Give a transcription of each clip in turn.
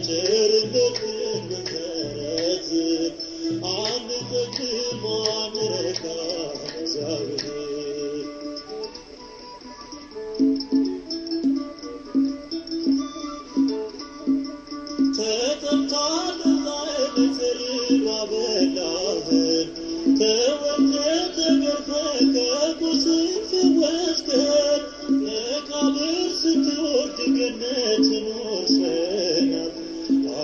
ቸርነት መሰረት አንተክም አንረካ እግዚአብሔር ተጠምታል ለዘርባ በላህን ተወልደህ ተገርፈህ ከቁስል ፈወስከን መቃብር ስትወርድ ገነትን ወርሰናል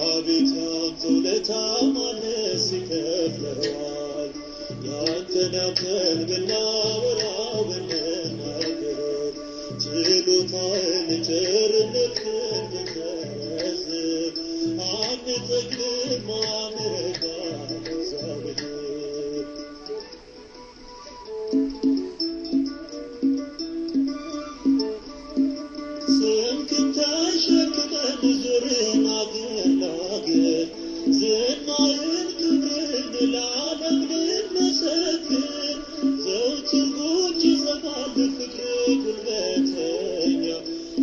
አቤት ያንተ ውለታ ማንስ ይከፍለዋል ያንተን ብናወራው ብንናገር ችሎታህን ቸርነትህን ብንዘርዝር አንጠግብም አንረካም እግዚአብሔር ስምህን ተሸክመን ዞርን አገር ለአገር ዝናህን ክብርህን ለዓለም ልንመሰክር ዘወትር ጉድ ይሰማል ፍቅርህ ጉልበተኛ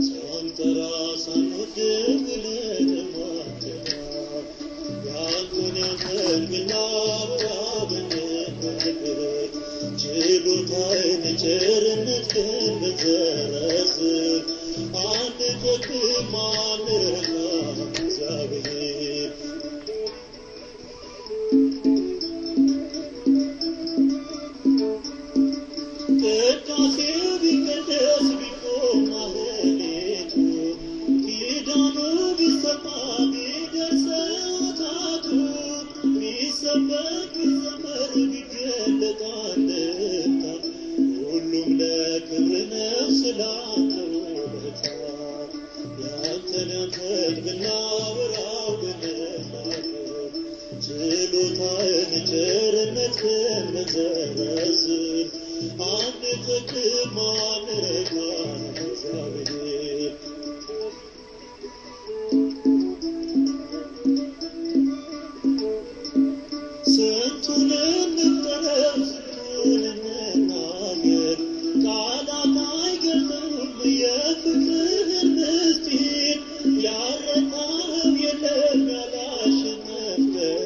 ሳንጠራ ሳንወድ ብለን ማተናል ያንተን ብናወራ ብንናገር ችሎታህን ቸርነትህን ብንዘረዝር አንጠግብም አንረካም እግዚአብሔር ቅዳሴው ቢቀደስ ቢቆም ማህሌቱ ኪዳኑ ቢሰማ ቢደርስ ሰዓታቱ ቢሰበክ ቢዘመር ቢገለጥ አንድምታ ሁሉም ለክብር ነው ስላንተ ውለታ ያንተን ብናወራው ብንናገር ችሎታህን ቸርነትህን ብንዘረዝር አንጠግብም አንረካም እግዚአብሔር ስንቱን እንቁጠረው ስንቱን እንናገር ቃላት አይገልጹም የፍቅርህን ምስጢር ያረካኸው የለም ያላሸነፍከው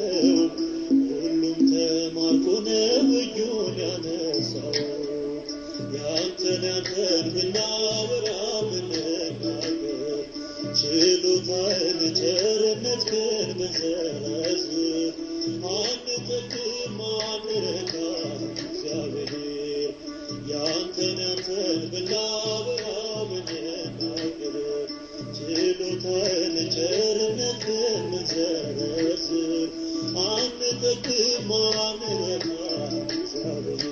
ሁሉም ተማርኮ ነው እጁን ያነሳው ያንተን ብናወራ ብንናገር ችሎታህን ቸርነትህን ብንዘረዝር አንጠግብም አንረካም እግዚአብሔር ያንተን ብናወራ ብንናገር ችሎታህን ቸርነትህን ብንዘረዝር አንጠግብም አንረካም እግዚአብሔር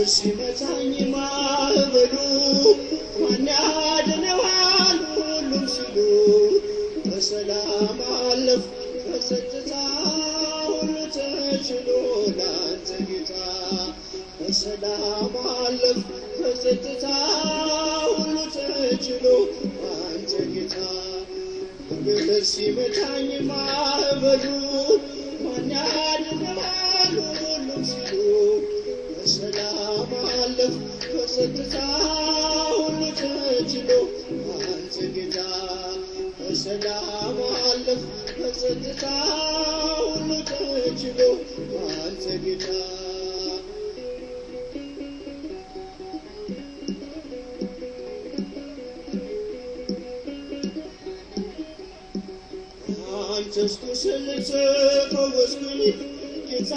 ሲመታኝ ማዕበሉ ማን ያድነዋል ሁሉም ሲሉ በሰላም አለፍ በጸጥታ ሁሉ ተችሎ ላንተ ጌታ በሰላም አለፍ በጸጥታ ሁሉ ተችሎ ላንተ ጌታ ሲመታኝ ማዕበሉ ማን ያድነዋል ሁሉም ሲሉ በሰላም አለፍ በጸጥታ ሁሉ ተችሎ አንተ ጌታ በሰላም አለፍ በጸጥታ ሁሉ ተችሎ አንተ ጌታ አንተስ ቁስል ተፈወስኩኝ ጌታ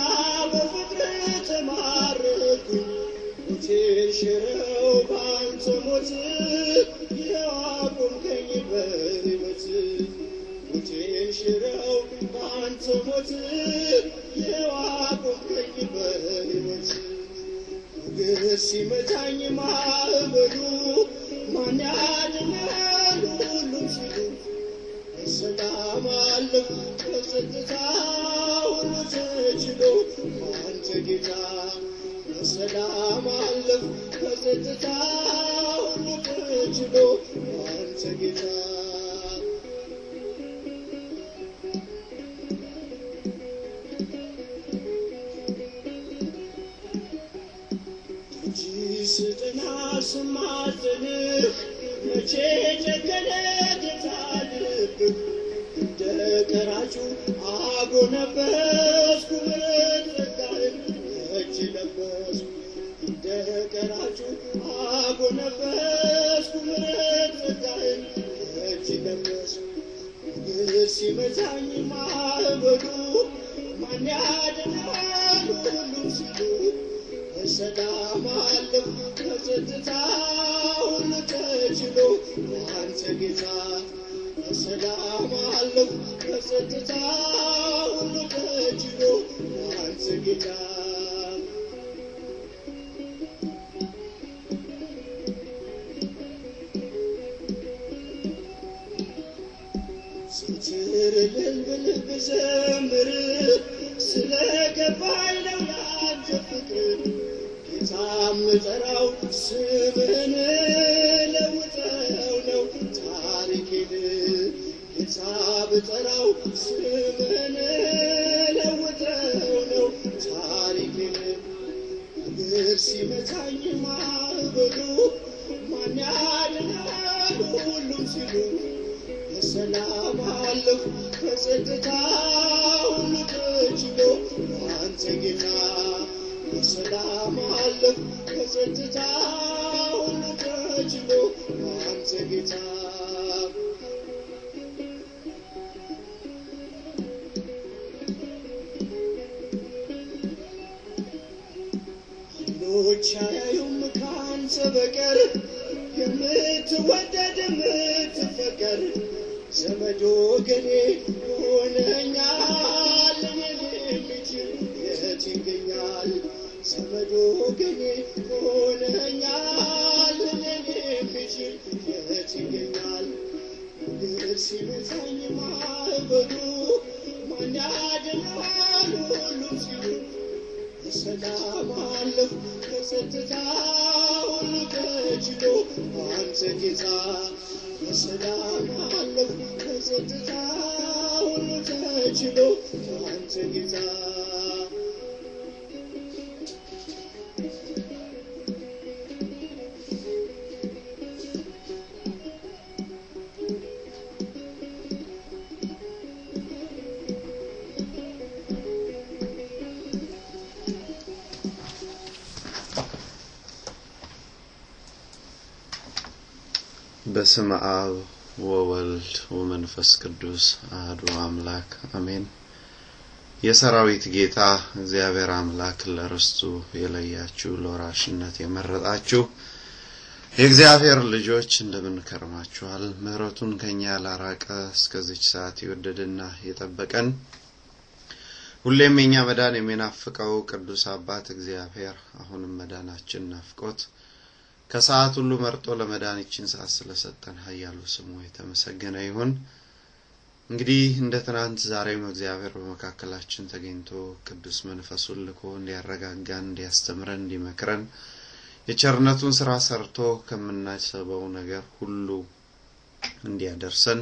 በፍቅር ተማረኩኝ ሞቴን ሽረው በአንተ ሞት ያቆምከኝ በሕይወት ሞቴን ሽረው በአንተ ሞት ያቆምከኝ በሕይወት ሲመታኝ ማዕበሉ ማን ያድናል ሁሉም ሲሉ በሰላም አለፍኩ በጸጥታ ሁሉ ተችሎ አንተ ጌታ በሰላም አለፍኩ በጸጥታ ሁሉ ተችሎ አንተ ጌታ ስጥና ስማጽንህ መቼ ጨከነ ጌታ ልብህ እንደ ቀራጩ አጎነበስኩ ጸጋህን እጅ ለበስኩ እንደ ቀራጩ አጎነበስኩ ጸጋህን እጅ ለበስኩ ሲመታኝ ማዕበሉ ማን ያድናል ሁሉም ሲሉ በሰላም አለፍኩ በጸጥታ ሁሉ ተችሎ አንተ ጌታ በሰላም አለፍኩ በጸጥታ ሁሉ ተችሎ አንተ ጌታ ስትርልል ብዘምር ስለገባኝ ነው ያንተ ፍቅር ጌታም ጠራው ስምህን ለውጠው ነው ታሪኬን ጌታ ብጠራው ስምህን ለውጠው ነው ታሪኬን እግር ሲመታኝ ማዕበሉ ማን ያድናል ሁሉም ሲሉ በሰላም አለፍኩ በጸጥታ ሁሉ ተችሎ አንተ ጌታ በሰላም አለፍኩ በጸጥታ ሁሉ ተችሎ አንተ ጌታ አይኖች አያዩም ካንተ በቀር የምትወደድ የምትፈቀር ዘመድ ወገኔ ሆነኛል እኔን የሚችል የት ይገኛል ዘመድ ወገኔ ሆነኛል እኔን የሚችል የት ይገኛል እግር ሲመታኝ ማዕበሉ ማን ያድናል ሁሉም ሲሉ በሰላም አለፍኩ በጸጥታ ሁሉ ተችሎ አንተ ጌታ በሰላም አለፍኩ በጸጥታ ሁሉ ተችሎ አንተ ጌታ በስመ አብ ወወልድ ወመንፈስ ቅዱስ አሐዱ አምላክ አሜን። የሰራዊት ጌታ እግዚአብሔር አምላክ ለርስቱ የለያችሁ ለወራሽነት የመረጣችሁ የእግዚአብሔር ልጆች እንደምን ከርማችኋል? ምህረቱን ከኛ ያላራቀ እስከዚህ ሰዓት ይወደደና የጠበቀን ሁሌም የኛ መዳን የሚናፍቀው ቅዱስ አባት እግዚአብሔር አሁንም መዳናችን ናፍቆት ከሰዓት ሁሉ መርጦ ለመዳናችን ሰዓት ስለሰጠን ኃያሉ ስሙ የተመሰገነ ይሁን። እንግዲህ እንደ ትናንት ዛሬም እግዚአብሔር በመካከላችን ተገኝቶ ቅዱስ መንፈሱን ልኮ እንዲያረጋጋን እንዲያስተምረን እንዲመክረን የቸርነቱን ስራ ሰርቶ ከምናስበው ነገር ሁሉ እንዲያደርሰን